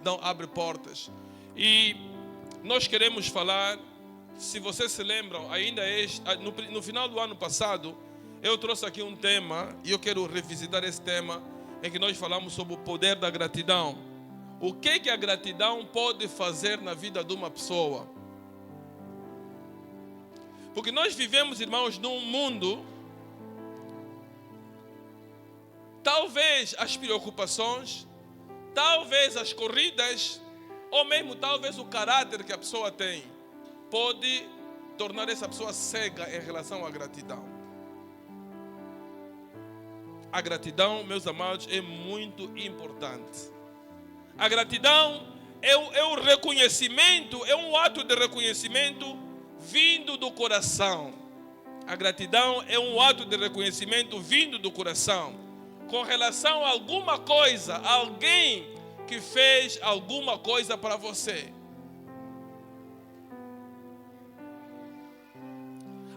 gratidão abre portas. E nós queremos falar, se vocês se lembram, ainda no final do ano passado, eu trouxe aqui um tema, e eu quero revisitar esse tema, em que nós falamos sobre o poder da gratidão. O que a gratidão pode fazer na vida de uma pessoa? Porque nós vivemos, irmãos, num mundo, talvez as preocupações, talvez as corridas, ou mesmo talvez o caráter que a pessoa tem, pode tornar essa pessoa cega em relação à gratidão. A gratidão, meus amados, é muito importante. A gratidão é um reconhecimento, é um ato de reconhecimento vindo do coração. A gratidão é um ato de reconhecimento vindo do coração, com relação a alguma coisa, alguém que fez alguma coisa para você.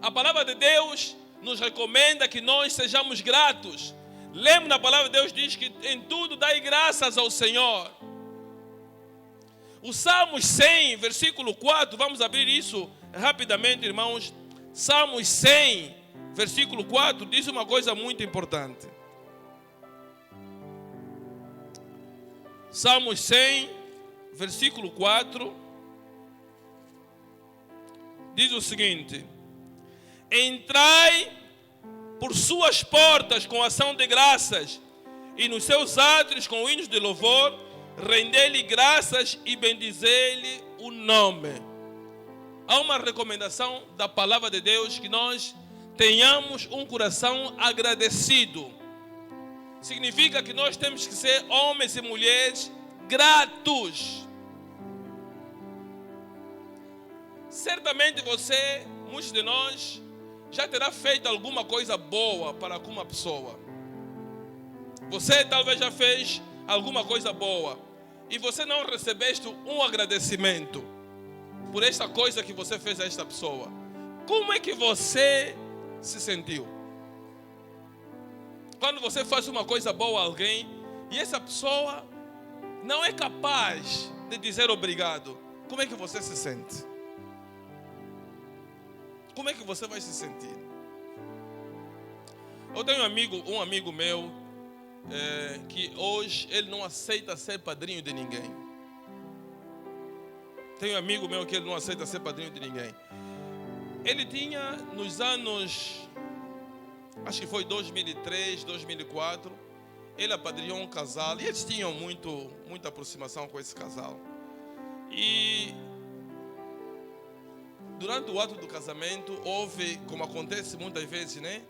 A palavra de Deus nos recomenda que nós sejamos gratos. Lembra, na palavra de Deus diz que em tudo dai graças ao Senhor. O Salmos 100, versículo 4, vamos abrir isso rapidamente, irmãos. Salmos 100, versículo 4, diz uma coisa muito importante. Salmos 100, versículo 4, diz o seguinte: entrai por suas portas com ação de graças, e nos seus átrios com hinos de louvor, rendei-lhe graças e bendizei-lhe o nome. Há uma recomendação da palavra de Deus que nós tenhamos um coração agradecido. Significa que nós temos que ser homens e mulheres gratos. Certamente você, muitos de nós, já terá feito alguma coisa boa para alguma pessoa. Você talvez já fez alguma coisa boa e você não recebeste um agradecimento por esta coisa que você fez a esta pessoa. Como é que você se sentiu? Quando você faz uma coisa boa a alguém e essa pessoa não é capaz de dizer obrigado, como é que você se sente? Como é que você vai se sentir? Eu tenho um amigo meu que hoje ele não aceita ser padrinho de ninguém. Tenho um amigo meu que ele não aceita ser padrinho de ninguém. Ele tinha nos anos, acho que foi 2003, 2004, ele apadrinhou um casal e eles tinham muita aproximação com esse casal. E durante o ato do casamento houve, como acontece muitas vezes, né,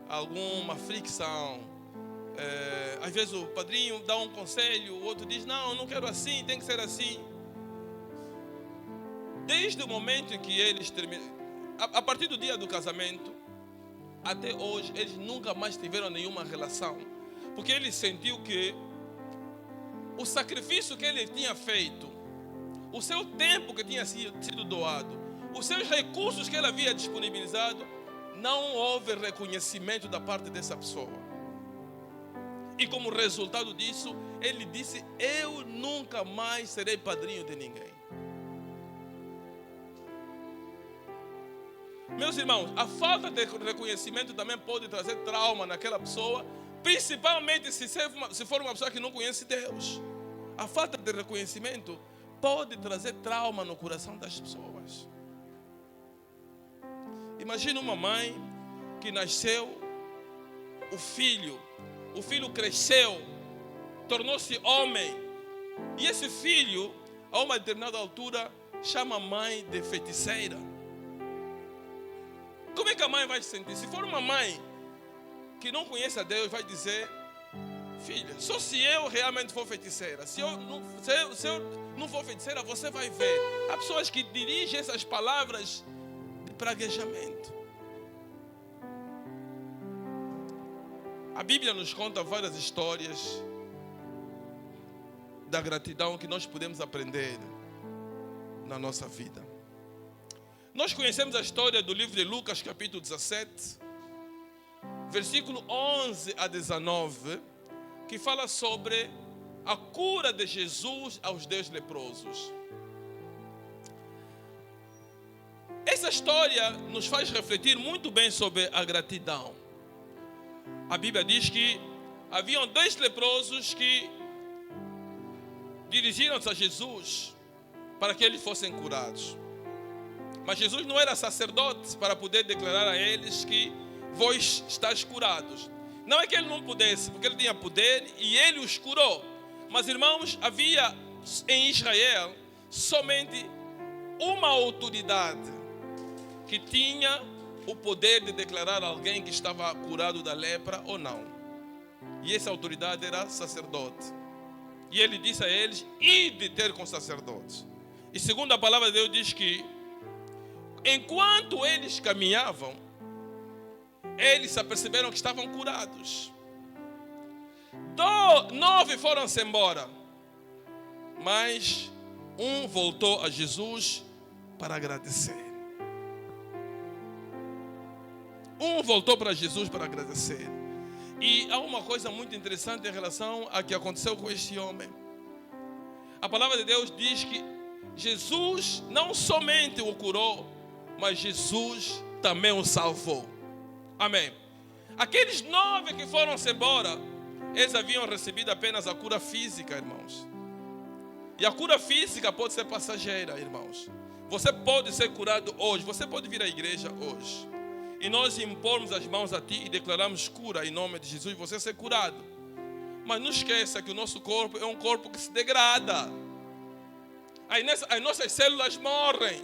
alguma fricção. Às vezes o padrinho dá um conselho, o outro diz, não quero assim, tem que ser assim. Desde o momento em que eles terminaram, a partir do dia do casamento, até hoje, eles nunca mais tiveram nenhuma relação. Porque ele sentiu que o sacrifício que ele tinha feito, o seu tempo que tinha sido doado, os seus recursos que ele havia disponibilizado, não houve reconhecimento da parte dessa pessoa. E como resultado disso, ele disse, eu nunca mais serei padrinho de ninguém. Meus irmãos, a falta de reconhecimento também pode trazer trauma naquela pessoa, principalmente se for uma pessoa que não conhece Deus. A falta de reconhecimento pode trazer trauma no coração das pessoas. Imagina uma mãe que nasceu, o filho cresceu, tornou-se homem, e esse filho, a uma determinada altura, chama a mãe de feiticeira. Como é que a mãe vai se sentir? Se for uma mãe que não conhece a Deus, vai dizer, filha, só se eu realmente for feiticeira, se eu não for feiticeira, você vai ver. Há pessoas que dirigem essas palavras de praguejamento. A Bíblia nos conta várias histórias da gratidão que nós podemos aprender na nossa vida. Nós conhecemos a história do livro de Lucas, capítulo 17, versículo 11 a 19, que fala sobre a cura de Jesus aos 10 leprosos. Essa história nos faz refletir muito bem sobre a gratidão. A Bíblia diz que haviam 10 leprosos que dirigiram-se a Jesus para que eles fossem curados. Mas Jesus não era sacerdote para poder declarar a eles que vós estáis curados. Não é que ele não pudesse, porque ele tinha poder e ele os curou. Mas, irmãos, havia em Israel somente uma autoridade que tinha o poder de declarar alguém que estava curado da lepra ou não. E essa autoridade era sacerdote. E ele disse a eles: ide ter com sacerdotes. E segundo a palavra de Deus diz que enquanto eles caminhavam, eles se aperceberam que estavam curados. 9 foram-se embora, mas um voltou a Jesus para agradecer. Um voltou para Jesus para agradecer. E há uma coisa muito interessante em relação a que aconteceu com este homem. A palavra de Deus diz que Jesus não somente o curou, mas Jesus também o salvou. Amém. Aqueles 9 que foram-se embora, eles haviam recebido apenas a cura física, irmãos. E a cura física pode ser passageira, irmãos. Você pode ser curado hoje, você pode vir à igreja hoje e nós impormos as mãos a ti e declaramos cura em nome de Jesus e você ser curado. Mas não esqueça que o nosso corpo é um corpo que se degrada. As nossas células morrem.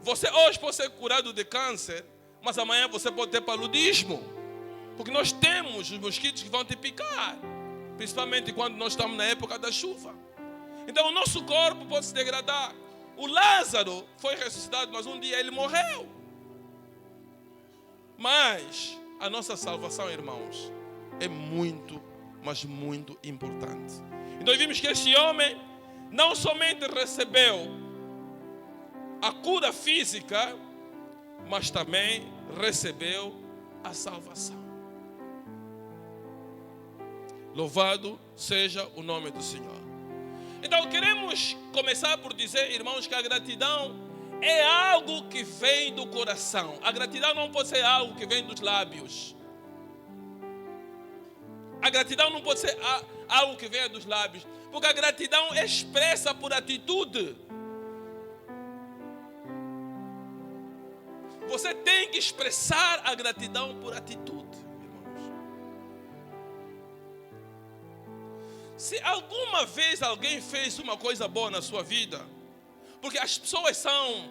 Você hoje pode ser curado de câncer, mas amanhã você pode ter paludismo. Porque nós temos os mosquitos que vão te picar, principalmente quando nós estamos na época da chuva. Então o nosso corpo pode se degradar. O Lázaro foi ressuscitado, mas um dia ele morreu. Mas a nossa salvação, irmãos, é muito, mas muito importante. Então vimos que este homem não somente recebeu a cura física, mas também recebeu a salvação. Louvado seja o nome do Senhor. Então queremos começar por dizer, irmãos, que a gratidão é algo que vem do coração. A gratidão não pode ser algo que vem dos lábios. A gratidão não pode ser algo que venha dos lábios, porque a gratidão é expressa por atitude. Você tem que expressar a gratidão por atitude, irmãos. Se alguma vez alguém fez uma coisa boa na sua vida, porque as pessoas são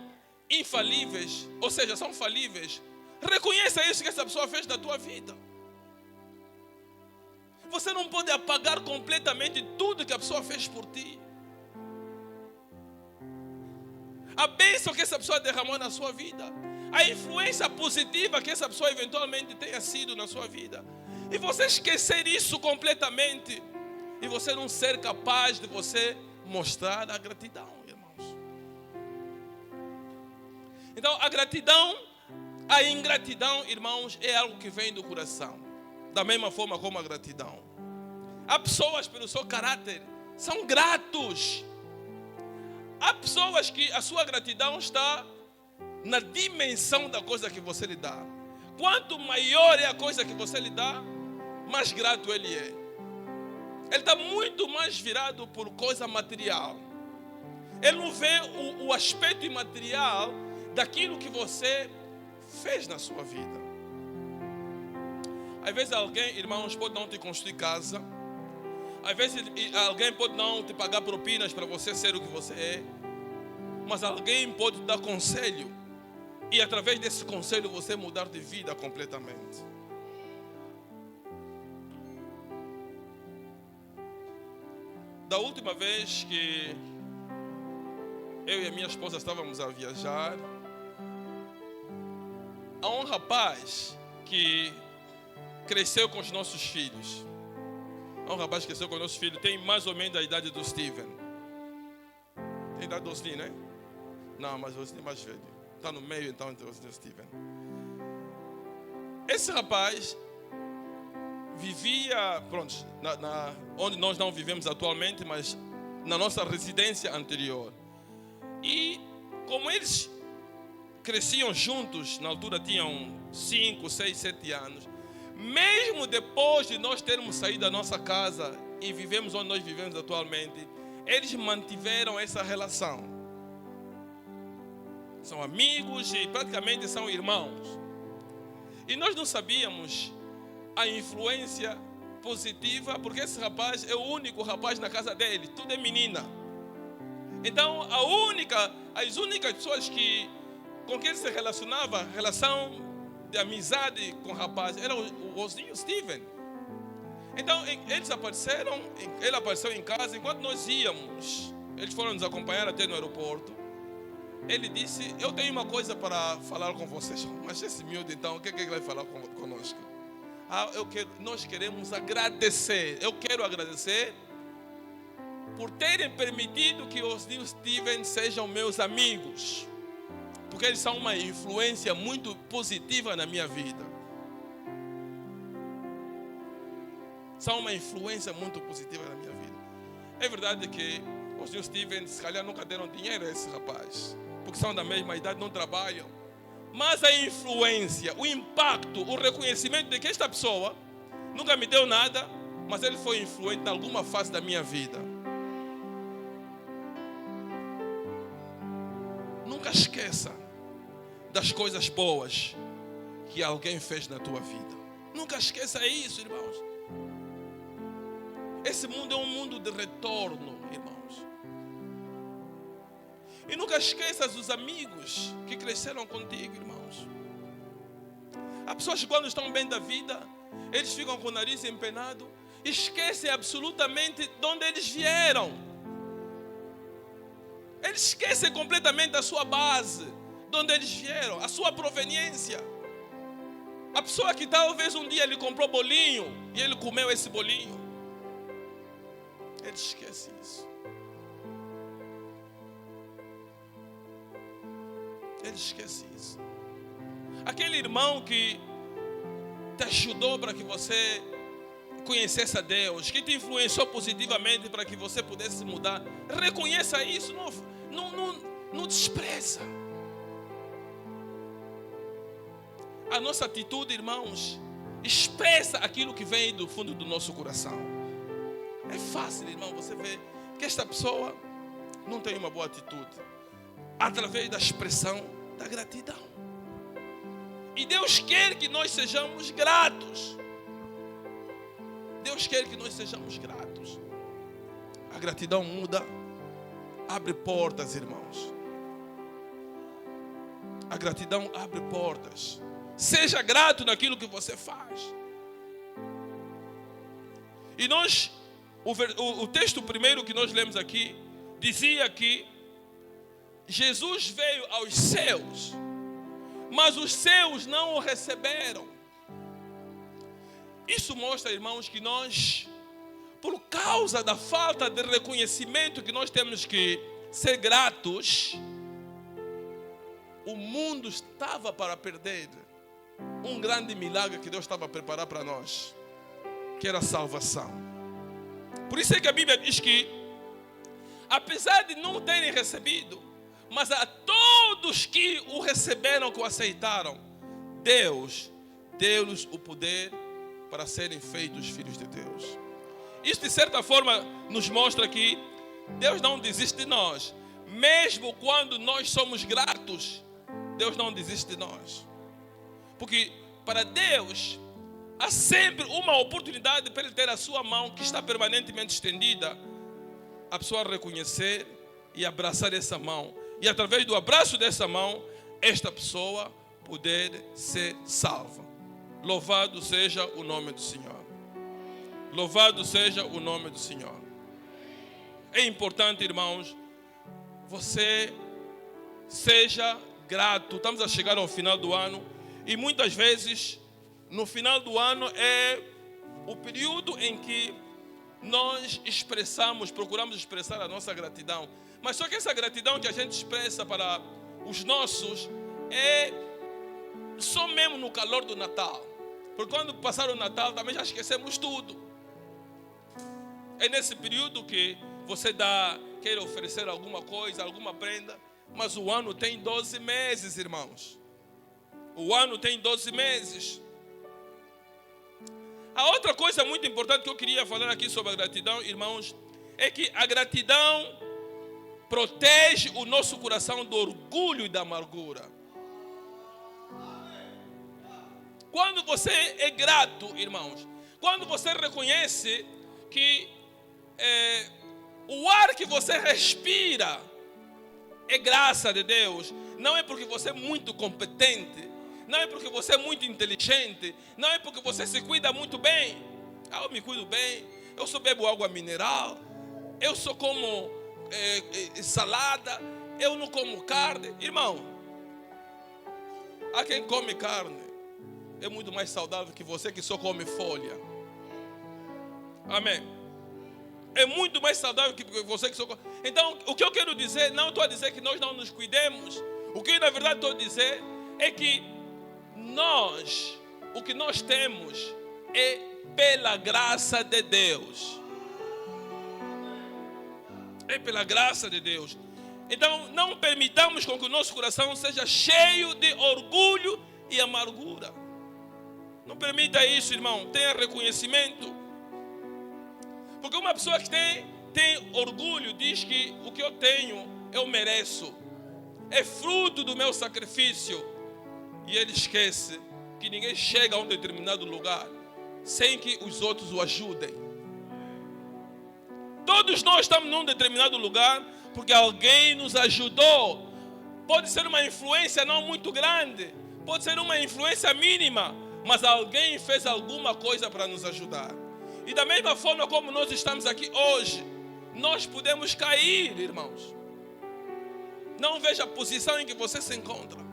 infalíveis, ou seja, são falíveis, reconheça isso que essa pessoa fez na tua vida. Você não pode apagar completamente tudo que a pessoa fez por ti. A bênção que essa pessoa derramou na sua vida, a influência positiva que essa pessoa eventualmente tenha sido na sua vida, e você esquecer isso completamente, e você não ser capaz de você mostrar a gratidão, irmãos. Então a gratidão, a ingratidão, irmãos, é algo que vem do coração, da mesma forma como a gratidão. Há pessoas pelo seu caráter são gratos. Há pessoas que a sua gratidão está na dimensão da coisa que você lhe dá. Quanto maior é a coisa que você lhe dá, mais grato ele é. Ele está muito mais virado por coisa material. Ele não vê o aspecto imaterial daquilo que você fez na sua vida. Às vezes alguém, irmãos, pode não te construir casa. Às vezes alguém pode não te pagar propinas para você ser o que você é. Mas alguém pode te dar conselho. E através desse conselho você mudar de vida completamente. Da última vez que eu e a minha esposa estávamos a viajar, há um rapaz que cresceu com os nossos filhos. Há um rapaz que cresceu com os nossos filhos, tem mais ou menos a idade do Steven. Tem a idade do Steven, né? Não, mas o Steven é mais velho. Está no meio então entre o Steven. Esse rapaz vivia, pronto, onde nós não vivemos atualmente, mas na nossa residência anterior. E como eles cresciam juntos, na altura tinham 5, 6, 7 anos, mesmo depois de nós termos saído da nossa casa e vivemos onde nós vivemos atualmente, eles mantiveram essa relação. São amigos e praticamente são irmãos. E nós não sabíamos a influência positiva, porque esse rapaz é o único rapaz na casa dele, tudo é menina. Então as únicas pessoas com quem ele se relacionava, relação de amizade com o rapaz, era o Rosinho Steven. Então eles apareceram, ele apareceu em casa, enquanto nós íamos, eles foram nos acompanhar até no aeroporto. Ele disse: eu tenho uma coisa para falar com vocês. Mas esse miúdo então, o que ele vai falar conosco? Nós queremos agradecer. Eu quero agradecer por terem permitido que os New Steven sejam meus amigos, porque eles são uma influência muito positiva na minha vida. São uma influência muito positiva na minha vida. É verdade que os New Steven se calhar nunca deram dinheiro a esse rapaz, porque são da mesma idade, não trabalham. Mas a influência, o impacto, o reconhecimento de que esta pessoa nunca me deu nada, mas ele foi influente em alguma fase da minha vida. Nunca esqueça das coisas boas que alguém fez na tua vida. Nunca esqueça isso, irmãos. Esse mundo é um mundo de retorno, irmãos. E nunca esqueças os amigos que cresceram contigo, irmãos. Há pessoas que quando estão bem da vida, eles ficam com o nariz empenado, esquecem absolutamente de onde eles vieram. Eles esquecem completamente a sua base, de onde eles vieram, a sua proveniência. A pessoa que talvez um dia ele comprou bolinho e ele comeu esse bolinho, ele esquece isso. Ele esquece isso. Aquele irmão que te ajudou para que você conhecesse a Deus, que te influenciou positivamente para que você pudesse mudar, reconheça isso, não despreza. A nossa atitude, irmãos, expressa aquilo que vem do fundo do nosso coração. É fácil, irmão, você vê que esta pessoa não tem uma boa atitude através da expressão da gratidão. E Deus quer que nós sejamos gratos. Deus quer que nós sejamos gratos. A gratidão muda, abre portas, irmãos. A gratidão abre portas. Seja grato naquilo que você faz. E nós, o texto primeiro que nós lemos aqui, dizia que Jesus veio aos seus, mas os seus não o receberam. Isso mostra, irmãos, que nós, por causa da falta de reconhecimento que nós temos que ser gratos, o mundo estava para perder um grande milagre que Deus estava a preparar para nós, que era a salvação. Por isso é que a Bíblia diz que, apesar de não terem recebido, mas a todos que o receberam, que o aceitaram, Deus deu-lhes o poder para serem feitos filhos de Deus. Isso de certa forma nos mostra que Deus não desiste de nós. Mesmo quando nós somos gratos, Deus não desiste de nós. Porque para Deus há sempre uma oportunidade para Ele ter a sua mão que está permanentemente estendida, a pessoa reconhecer e abraçar essa mão. E através do abraço dessa mão, esta pessoa poder ser salva. Louvado seja o nome do Senhor. Louvado seja o nome do Senhor. É importante, irmãos, você seja grato. Estamos a chegar ao final do ano e muitas vezes no final do ano é o período em que nós procuramos expressar a nossa gratidão. Mas só que essa gratidão que a gente expressa para os nossos é só mesmo no calor do Natal. Porque quando passar o Natal também já esquecemos tudo. É nesse período que você quer oferecer alguma coisa, alguma prenda. Mas o ano tem 12 meses, irmãos. O ano tem 12 meses. A outra coisa muito importante que eu queria falar aqui sobre a gratidão, irmãos, é que a gratidão protege o nosso coração do orgulho e da amargura. Quando você é grato, irmãos, quando você reconhece que o ar que você respira é graça de Deus, não é porque você é muito competente, não é porque você é muito inteligente, não é porque você se cuida muito bem. Eu me cuido bem, eu só bebo água mineral, eu só como salada, eu não como carne. Irmão, há quem come carne, é muito mais saudável que você que só come folha. Amém. É muito mais saudável que você que só come. Então, o que eu quero dizer, não estou a dizer que nós não nos cuidemos. O que na verdade estou a dizer é que o que nós temos é pela graça de Deus. É pela graça de Deus. Então, não permitamos com que o nosso coração seja cheio de orgulho e amargura. Não permita isso, irmão. Tenha reconhecimento. Porque uma pessoa que tem orgulho diz que o que eu tenho eu mereço. É fruto do meu sacrifício. E ele esquece que ninguém chega a um determinado lugar sem que os outros o ajudem. Todos nós estamos num determinado lugar porque alguém nos ajudou. Pode ser uma influência não muito grande, pode ser uma influência mínima, mas alguém fez alguma coisa para nos ajudar. E da mesma forma como nós estamos aqui hoje, nós podemos cair, irmãos. Não veja a posição em que você se encontra.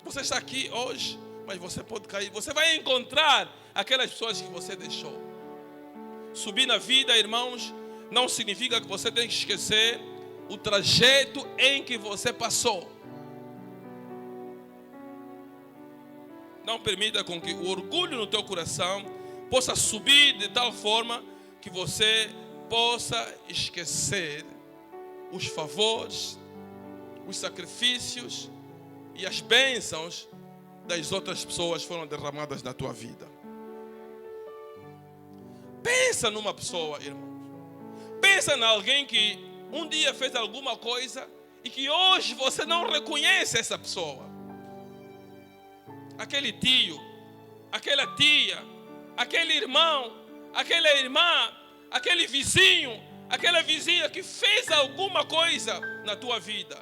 Você está aqui hoje, mas você pode cair. Você vai encontrar aquelas pessoas que você deixou. Subir na vida, irmãos, não significa que você tem que esquecer o trajeto em que você passou. Não permita com que o orgulho no teu coração possa subir de tal forma que você possa esquecer os favores, os sacrifícios e as bênçãos das outras pessoas que foram derramadas na tua vida. Pensa numa pessoa, irmão. Pensa em alguém que um dia fez alguma coisa e que hoje você não reconhece essa pessoa. Aquele tio, aquela tia, aquele irmão, aquela irmã, aquele vizinho, aquela vizinha que fez alguma coisa na tua vida,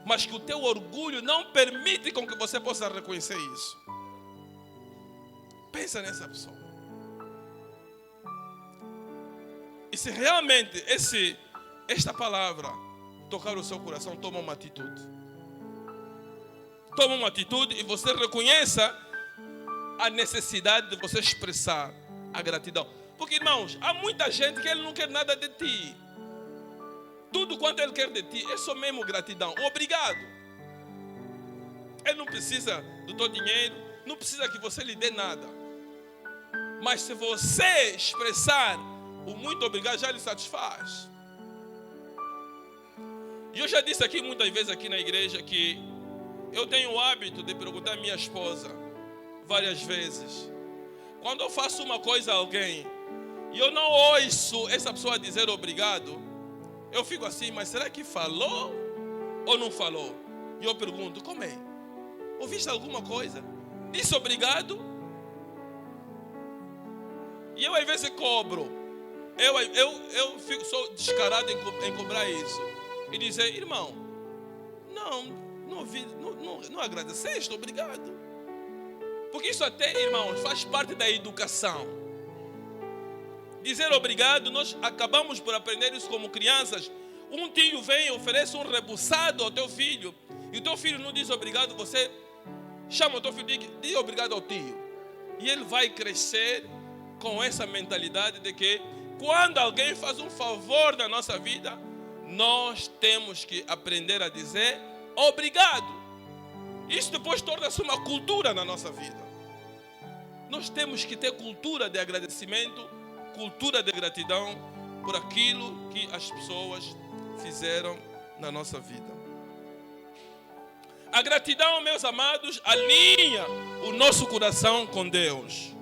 mas que o teu orgulho não permite com que você possa reconhecer isso. Pensa nessa pessoa. E se realmente esta palavra tocar o seu coração, toma uma atitude. Toma uma atitude e você reconheça a necessidade de você expressar a gratidão. Porque, irmãos, há muita gente que ele não quer nada de ti. Tudo quanto ele quer de ti é só mesmo gratidão. Obrigado. Ele não precisa do teu dinheiro, não precisa que você lhe dê nada. Mas se você expressar o muito obrigado, já lhe satisfaz. E eu já disse aqui muitas vezes aqui na igreja que eu tenho o hábito de perguntar à minha esposa várias vezes. Quando eu faço uma coisa a alguém e eu não ouço essa pessoa dizer obrigado, eu fico assim, mas será que falou ou não falou? E eu pergunto, como é? Ouviste alguma coisa? Disse obrigado? E eu às vezes cobro. Eu sou descarado em cobrar isso. E dizer, irmão, não agradeceste, obrigado. Porque isso até, irmãos, faz parte da educação. Dizer obrigado, nós acabamos por aprender isso como crianças. Um tio vem e oferece um rebuçado ao teu filho, e o teu filho não diz obrigado, você chama o teu filho e diz obrigado ao tio. E ele vai crescer com essa mentalidade de que quando alguém faz um favor na nossa vida, nós temos que aprender a dizer obrigado. Isso depois torna-se uma cultura na nossa vida. Nós temos que ter cultura de agradecimento, cultura de gratidão por aquilo que as pessoas fizeram na nossa vida. A gratidão, meus amados, alinha o nosso coração com Deus.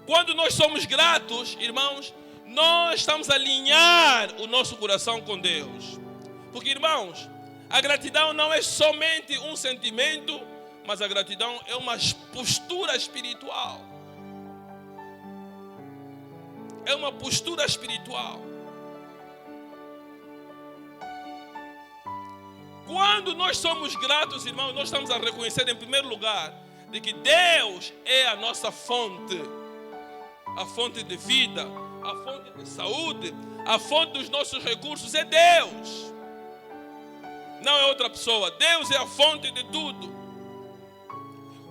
Quando nós somos gratos, irmãos, nós estamos a alinhar o nosso coração com Deus. Porque, irmãos, a gratidão não é somente um sentimento, mas a gratidão é uma postura espiritual. É uma postura espiritual. Quando nós somos gratos, irmãos, nós estamos a reconhecer em primeiro lugar de que Deus é a nossa fonte. A fonte de vida, a fonte de saúde, a fonte dos nossos recursos é Deus. Não é outra pessoa. Deus é a fonte de tudo.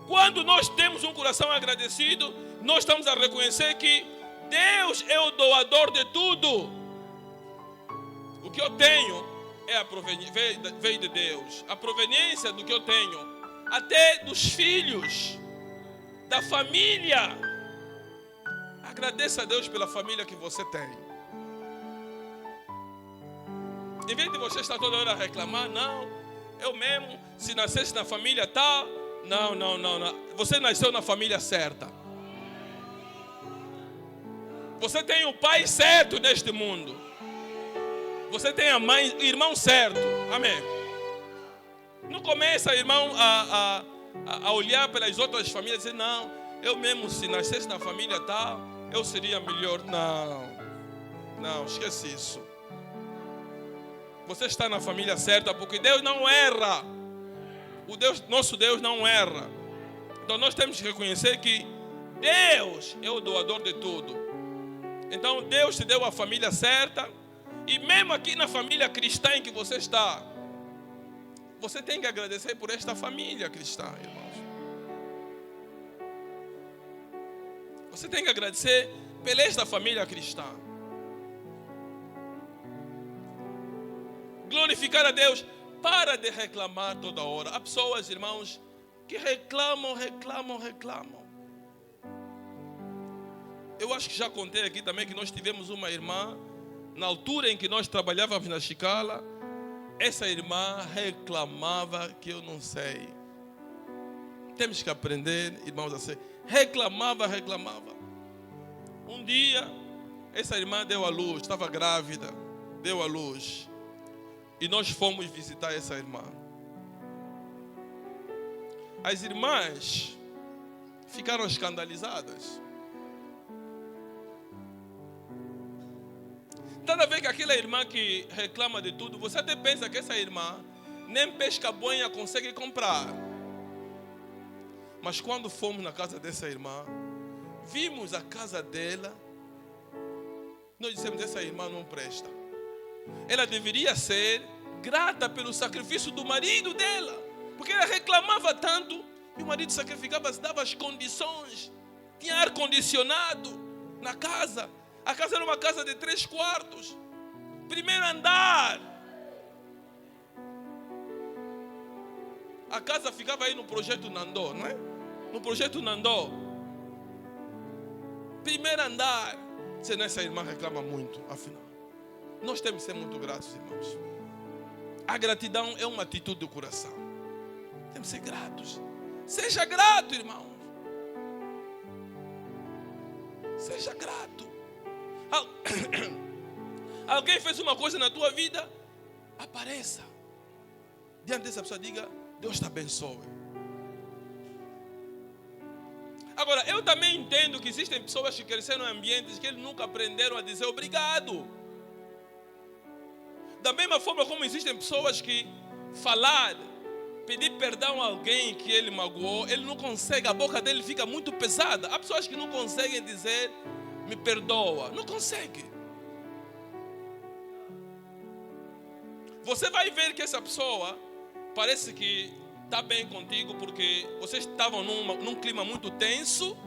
Quando nós temos um coração agradecido, nós estamos a reconhecer que Deus é o doador de tudo. O que eu tenho veio de Deus. A proveniência do que eu tenho, até dos filhos, da família. Agradeça a Deus pela família que você tem. Em vez de você estar toda hora a reclamar, não, eu mesmo, se nascesse na família tal, não. Você nasceu na família certa. Você tem o pai certo neste mundo. Você tem a mãe, o irmão certo. Amém. Não começa, irmão, a olhar pelas outras famílias e dizer, não, eu mesmo, se nascesse na família tal, eu seria melhor. Não, esquece isso. Você está na família certa, porque Deus não erra. Nosso Deus não erra. Então nós temos que reconhecer que Deus é o doador de tudo. Então Deus te deu a família certa. E mesmo aqui na família cristã em que você está, você tem que agradecer por esta família cristã, irmãos. Você tem que agradecer pela esta família cristã. Glorificar a Deus. Para de reclamar toda hora. Há pessoas, irmãos, que reclamam. Eu acho que já contei aqui também que nós tivemos uma irmã, na altura em que nós trabalhávamos na Chicala, essa irmã reclamava que eu não sei. Temos que aprender, irmãos, a ser. Reclamava. Um dia, essa irmã deu à luz, estava grávida, deu à luz. E nós fomos visitar essa irmã. As irmãs ficaram escandalizadas. Toda vez que aquela irmã que reclama de tudo, você até pensa que essa irmã nem pesca-boinha consegue comprar. Mas quando fomos na casa dessa irmã, vimos a casa dela, nós dissemos, essa irmã não presta. Ela deveria ser grata pelo sacrifício do marido dela, porque ela reclamava tanto, e o marido sacrificava, dava as condições, tinha ar-condicionado na casa. A casa era uma casa de 3 quartos, primeiro andar. A casa ficava aí no projeto Nandô, não é? No projeto Nandô, primeiro andar. Senão essa irmã reclama muito, afinal. Nós temos que ser muito gratos, irmãos. A gratidão é uma atitude do coração. Temos que ser gratos. Seja grato, irmão. Seja grato. Alguém fez uma coisa na tua vida, apareça diante dessa pessoa, diga, Deus te abençoe. Agora, eu também entendo que existem pessoas que cresceram em ambientes que eles nunca aprenderam a dizer obrigado. Da mesma forma como existem pessoas que falar, pedir perdão a alguém que ele magoou, ele não consegue, a boca dele fica muito pesada. Há pessoas que não conseguem dizer, me perdoa. Não consegue. Você vai ver que essa pessoa parece que está bem contigo porque vocês estavam num clima muito tenso,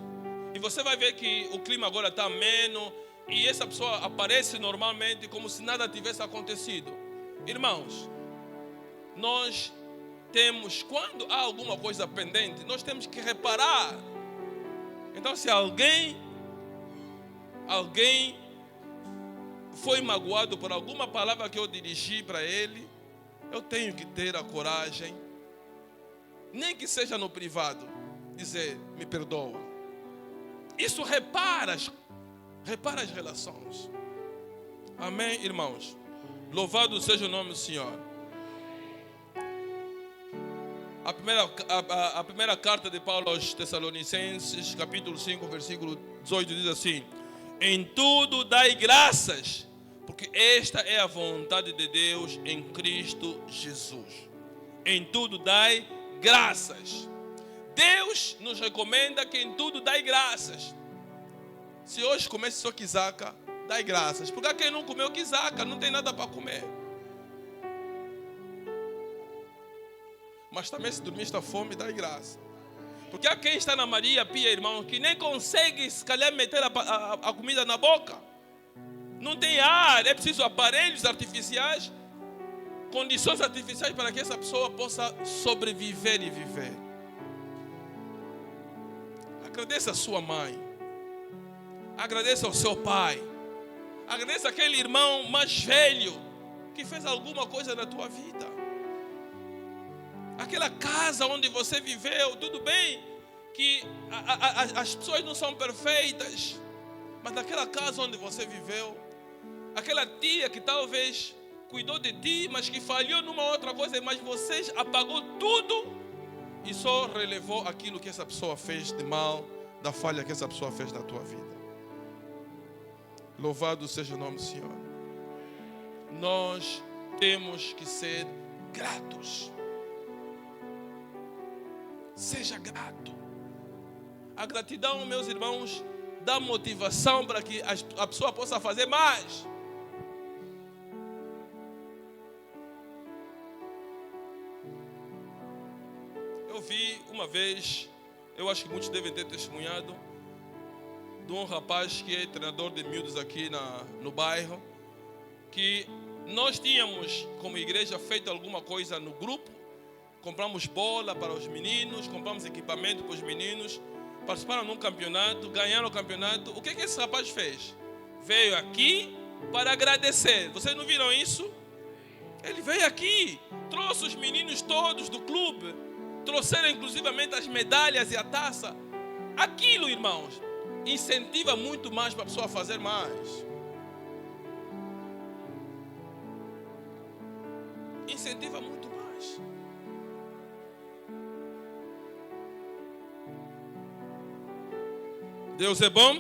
e você vai ver que o clima agora está ameno, e essa pessoa aparece normalmente como se nada tivesse acontecido. Irmãos, nós quando há alguma coisa pendente, nós temos que reparar. Então, se alguém foi magoado por alguma palavra que eu dirigi para ele, eu tenho que ter a coragem, nem que seja no privado, dizer, me perdoa. Isso repara as relações. Amém, irmãos? Louvado seja o nome do Senhor. A primeira carta de Paulo aos Tessalonicenses, capítulo 5, versículo 18, diz assim: em tudo dai graças, porque esta é a vontade de Deus em Cristo Jesus. Em tudo dai graças. Deus nos recomenda que em tudo dai graças. Se hoje comesse só quizaca, dai graças. Porque quem não comeu quizaca não tem nada para comer. Mas também se dormiste a fome, dai graça. Porque há quem está na Maria Pia, irmão, que nem consegue se calhar meter a comida na boca. Não tem ar, é preciso aparelhos artificiais, condições artificiais para que essa pessoa possa sobreviver e viver. Agradeça a sua mãe. Agradeça ao seu pai. Agradeça aquele irmão mais velho que fez alguma coisa na tua vida. Aquela casa onde você viveu, tudo bem que as pessoas não são perfeitas, mas naquela casa onde você viveu, aquela tia que talvez cuidou de ti, mas que falhou numa outra coisa, mas você apagou tudo e só relevou aquilo que essa pessoa fez de mal, da falha que essa pessoa fez na tua vida. Louvado seja o nome do Senhor. Nós temos que ser gratos. Seja grato. A gratidão, meus irmãos, dá motivação para que a pessoa possa fazer mais. Eu vi uma vez, eu acho que muitos devem ter testemunhado, de um rapaz que é treinador de miúdos aqui no bairro, que nós tínhamos como igreja feito alguma coisa no grupo. Compramos bola para os meninos, compramos equipamento para os meninos, participaram num campeonato, ganharam o campeonato. O que esse rapaz fez? Veio aqui para agradecer. Vocês não viram isso? Ele veio aqui, trouxe os meninos todos do clube, trouxeram inclusivamente as medalhas e a taça. Aquilo, irmãos, incentiva muito mais para a pessoa fazer mais. Incentiva muito mais. Deus é bom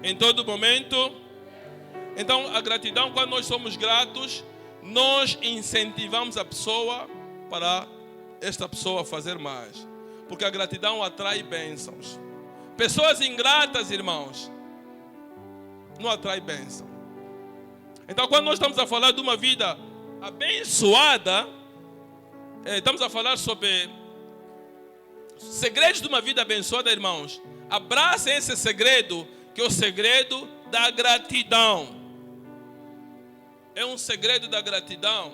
em todo momento. Então a gratidão, quando nós somos gratos, nós incentivamos a pessoa para esta pessoa fazer mais. Porque a gratidão atrai bênçãos. Pessoas ingratas, irmãos, não atrai bênção. Então quando nós estamos a falar de uma vida abençoada, estamos a falar sobre segredos de uma vida abençoada, irmãos. Abracem esse segredo, que é o segredo da gratidão. É um segredo da gratidão.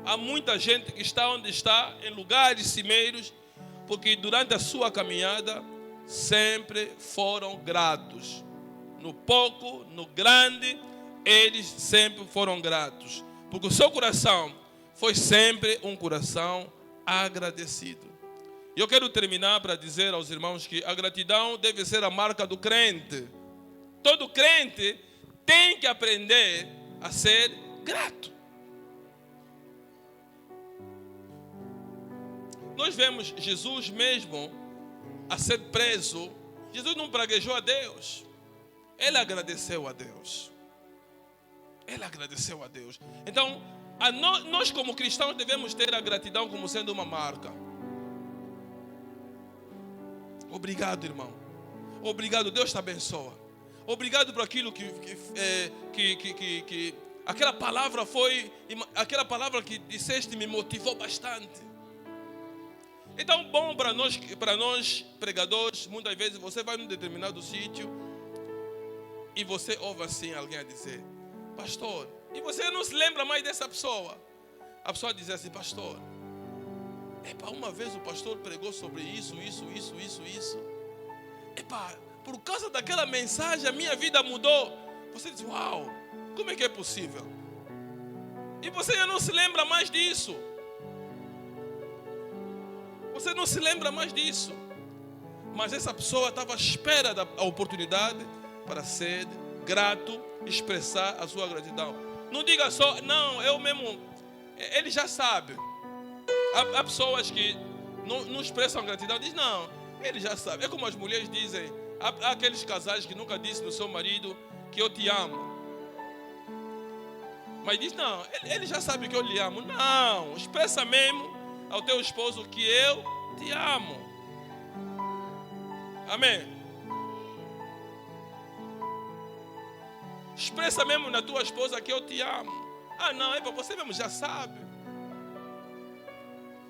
Há muita gente que está onde está, em lugares cimeiros, porque durante a sua caminhada sempre foram gratos. No pouco, no grande, eles sempre foram gratos. Porque o seu coração foi sempre um coração agradecido. E eu quero terminar para dizer aos irmãos que a gratidão deve ser a marca do crente. Todo crente tem que aprender a ser grato. Nós vemos Jesus mesmo a ser preso. Jesus não praguejou a Deus. Ele agradeceu a Deus. Ele agradeceu a Deus. Então, nós como cristãos devemos ter a gratidão como sendo uma marca. Obrigado, irmão. Obrigado, Deus te abençoa. Obrigado por aquilo que aquela palavra que disseste me motivou bastante. Então, bom para nós pregadores, muitas vezes você vai num determinado sítio e você ouve assim alguém a dizer: pastor, e você não se lembra mais dessa pessoa? A pessoa diz assim: pastor, uma vez o pastor pregou sobre isso. Por causa daquela mensagem a minha vida mudou. Você diz: uau, como é que é possível? E você já não se lembra mais disso. Você não se lembra mais disso. Mas essa pessoa estava à espera da oportunidade para ser grato, expressar a sua gratidão. Não diga só, não, eu mesmo. Ele já sabe. Há pessoas que não expressam gratidão. Diz, não, ele já sabe. É como as mulheres dizem. Há aqueles casais que nunca dizem no seu marido que eu te amo. Mas diz, não, ele já sabe que eu lhe amo. Não, expressa mesmo ao teu esposo que eu te amo. Amém? Expressa mesmo na tua esposa que eu te amo. Ah, não, você mesmo já sabe.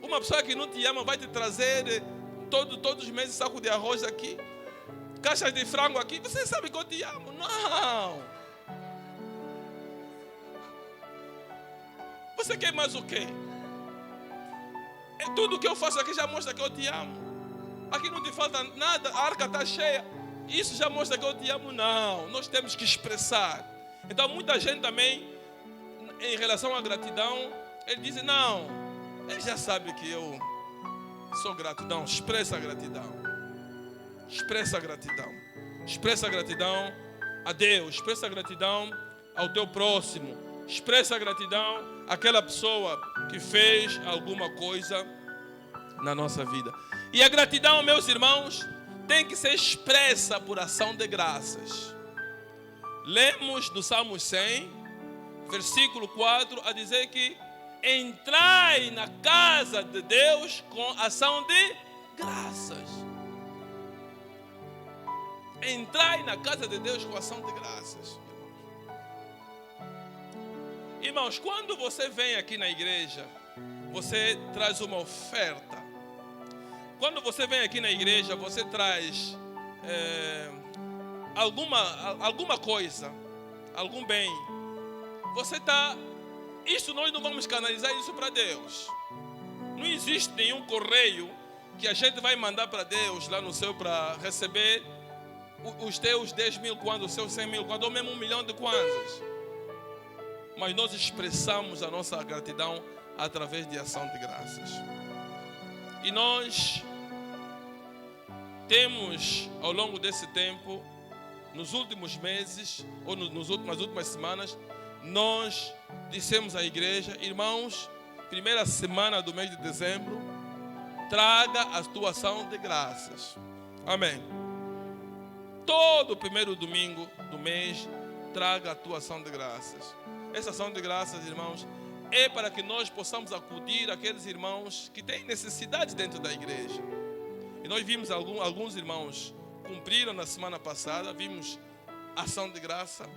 Uma pessoa que não te ama vai te trazer todos os meses saco de arroz aqui, caixas de frango aqui. Você sabe que eu te amo. Não. Você quer mais o quê? Tudo que eu faço aqui já mostra que eu te amo. Aqui não te falta nada, a arca está cheia. Isso já mostra que eu te amo. Não, nós temos que expressar. Então muita gente também, em relação à gratidão, ele diz, não, ele já sabe que eu sou grato. Não, expressa a gratidão. Expressa a gratidão. Expressa a gratidão a Deus. Expressa a gratidão ao teu próximo. Expressa a gratidão àquela pessoa que fez alguma coisa na nossa vida. E a gratidão, meus irmãos, tem que ser expressa por ação de graças. Lemos no Salmo 100, versículo 4, a dizer que entrai na casa de Deus com ação de graças. Entrai na casa de Deus com ação de graças. Irmãos, quando você vem aqui na igreja, você traz uma oferta. Quando você vem aqui na igreja, você traz alguma coisa, algum bem. Isso nós não vamos canalizar isso para Deus. Não existe nenhum correio que a gente vai mandar para Deus lá no céu para receber os teus 10 mil kwanzas, os seus 100 mil kwanzas, ou mesmo 1 milhão de kwanzas. Mas nós expressamos a nossa gratidão através de ação de graças. E nós temos, ao longo desse tempo, nos últimos meses, ou nas últimas semanas, nós dissemos à igreja, irmãos, primeira semana do mês de dezembro, traga a tua ação de graças. Amém. Todo primeiro domingo do mês, traga a tua ação de graças. Essa ação de graças, irmãos, é para que nós possamos acudir àqueles irmãos que têm necessidade dentro da igreja. E nós vimos alguns irmãos cumpriram na semana passada, vimos ação de graça.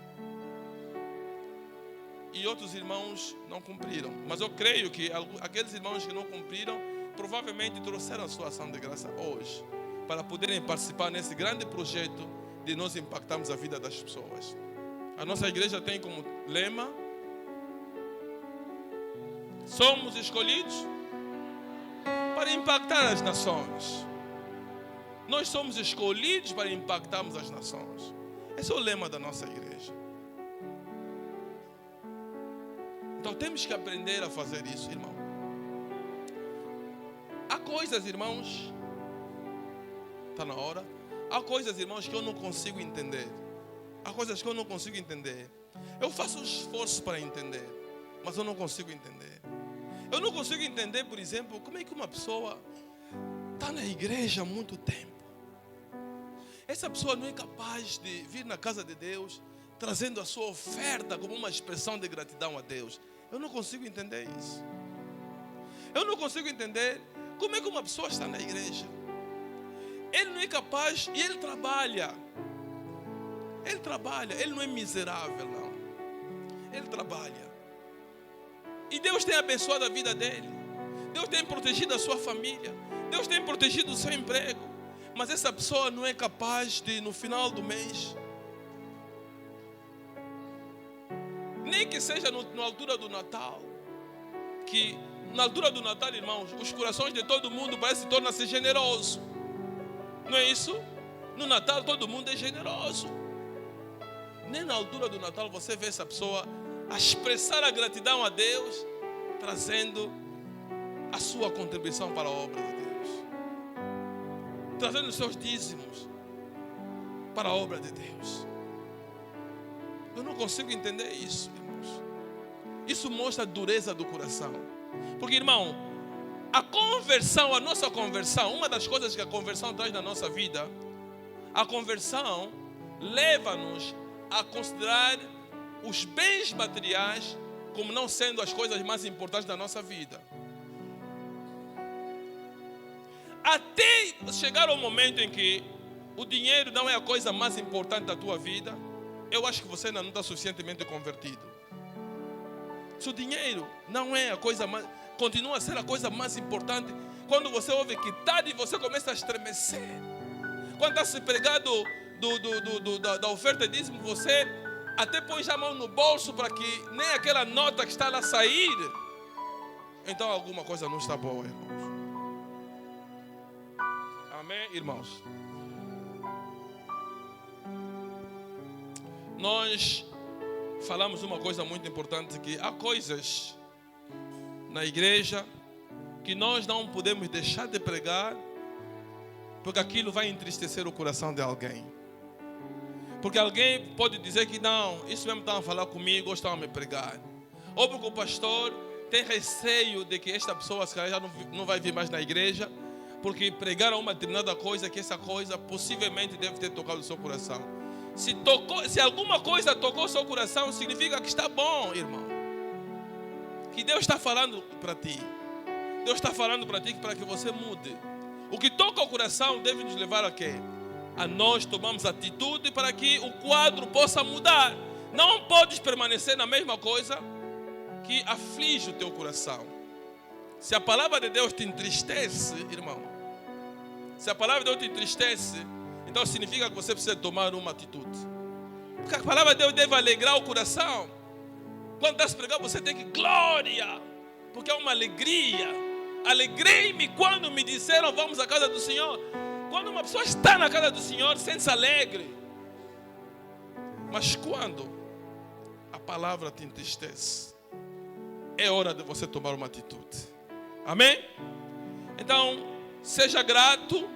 E outros irmãos não cumpriram. Mas eu creio que aqueles irmãos que não cumpriram, provavelmente trouxeram a sua ação de graça hoje, para poderem participar nesse grande projeto de nós impactarmos a vida das pessoas. A nossa igreja tem como lema: somos escolhidos para impactar as nações. Nós somos escolhidos para impactarmos as nações. Esse é o lema da nossa igreja. Então temos que aprender a fazer isso, irmão. Há coisas, irmãos, está na hora. Há coisas, irmãos, que eu não consigo entender. Há coisas que eu não consigo entender. Eu faço um esforço para entender, mas eu não consigo entender. Eu não consigo entender, por exemplo, como é que uma pessoa está na igreja há muito tempo. Essa pessoa não é capaz de vir na casa de Deus trazendo a sua oferta como uma expressão de gratidão a Deus. Eu não consigo entender isso. Eu não consigo entender como é que uma pessoa está na igreja. Ele não é capaz e ele trabalha. Ele trabalha, ele não é miserável, não. Ele trabalha. E Deus tem abençoado a vida dele. Deus tem protegido a sua família. Deus tem protegido o seu emprego. Mas essa pessoa não é capaz de, no final do mês, nem que seja na altura do Natal, que na altura do Natal, irmãos, os corações de todo mundo parecem tornar-se generosos. Não é isso? No Natal todo mundo é generoso. Nem na altura do Natal você vê essa pessoa a expressar a gratidão a Deus, trazendo a sua contribuição para a obra de Deus, trazendo os seus dízimos para a obra de Deus. Eu não consigo entender isso, irmãos. Isso mostra a dureza do coração. Porque, irmão, a conversão, a nossa conversão, uma das coisas que a conversão traz na nossa vida, a conversão leva-nos a considerar os bens materiais como não sendo as coisas mais importantes da nossa vida. Até chegar ao momento em que o dinheiro não é a coisa mais importante da tua vida, eu acho que você ainda não está suficientemente convertido. Se o dinheiro não é a coisa mais, continua a ser a coisa mais importante, quando você ouve que tarde você começa a estremecer. Quando está se pregando da oferta de dízimo, você até põe a mão no bolso para que nem aquela nota que está lá sair. Então alguma coisa não está boa, irmãos. Amém, irmãos? Nós falamos uma coisa muito importante, que há coisas na igreja que nós não podemos deixar de pregar, porque aquilo vai entristecer o coração de alguém. Porque alguém pode dizer que não, isso mesmo estava a falar comigo, ou estava a me pregar. Ou porque o pastor tem receio de que esta pessoa se calhar já não vai vir mais na igreja, porque pregaram uma determinada coisa, que essa coisa possivelmente deve ter tocado o seu coração. Se alguma coisa tocou o seu coração, significa que está bom, irmão. Que Deus está falando para ti. Deus está falando para ti para que você mude. O que toca o coração deve nos levar a quê? A nós tomarmos atitude para que o quadro possa mudar. Não podes permanecer na mesma coisa que aflige o teu coração. Se a palavra de Deus te entristece, irmão, se a palavra de Deus te entristece, então significa que você precisa tomar uma atitude. Porque a palavra de Deus deve alegrar o coração. Quando está se pregando, você tem que glória, porque é uma alegria. Alegrei-me quando me disseram vamos à casa do Senhor. Quando uma pessoa está na casa do Senhor, sente-se alegre. Mas quando a palavra te entristece, é hora de você tomar uma atitude. Amém? Então, seja grato.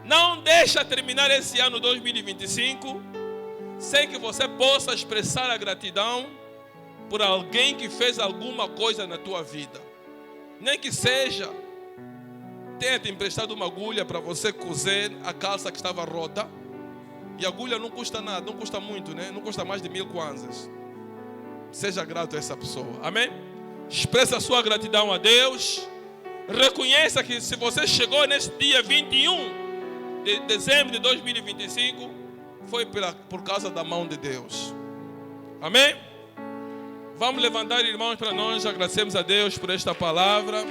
Não deixa terminar esse ano 2025 sem que você possa expressar a gratidão por alguém que fez alguma coisa na tua vida. Nem que seja tenha te emprestado uma agulha para você cozer a calça que estava rota. E a agulha não custa nada, não custa muito, né? Não custa mais de 1000 kwanzas. Seja grato a essa pessoa. Amém? Expressa a sua gratidão a Deus. Reconheça que se você chegou nesse dia 21 de dezembro de 2025, foi por causa da mão de Deus. Amém? Vamos levantar, irmãos, para nós agradecermos a Deus por esta palavra.